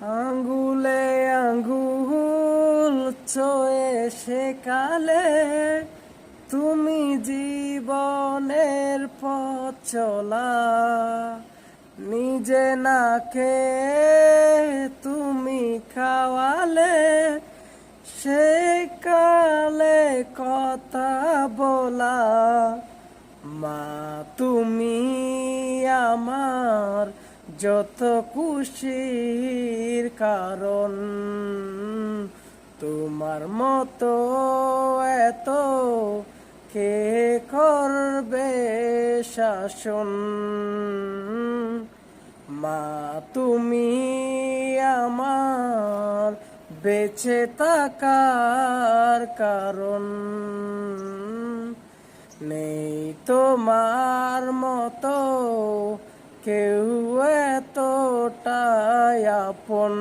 আঙ্গুলে আঙ্গুল ছুঁয়ে সেকালে তুমি জীবনের পথ চলা, নিজে না খেয়ে তুমি খাওয়ালে, সেকালে কথা বলা। মা তুমি আমার যত খুশির কারণ, তোমার মতো এত কে করবে শাসন। মা তুমি আমার বেঁচে থাকার কারণ, নেই তোমার মতো কেউ এতটাই আপন।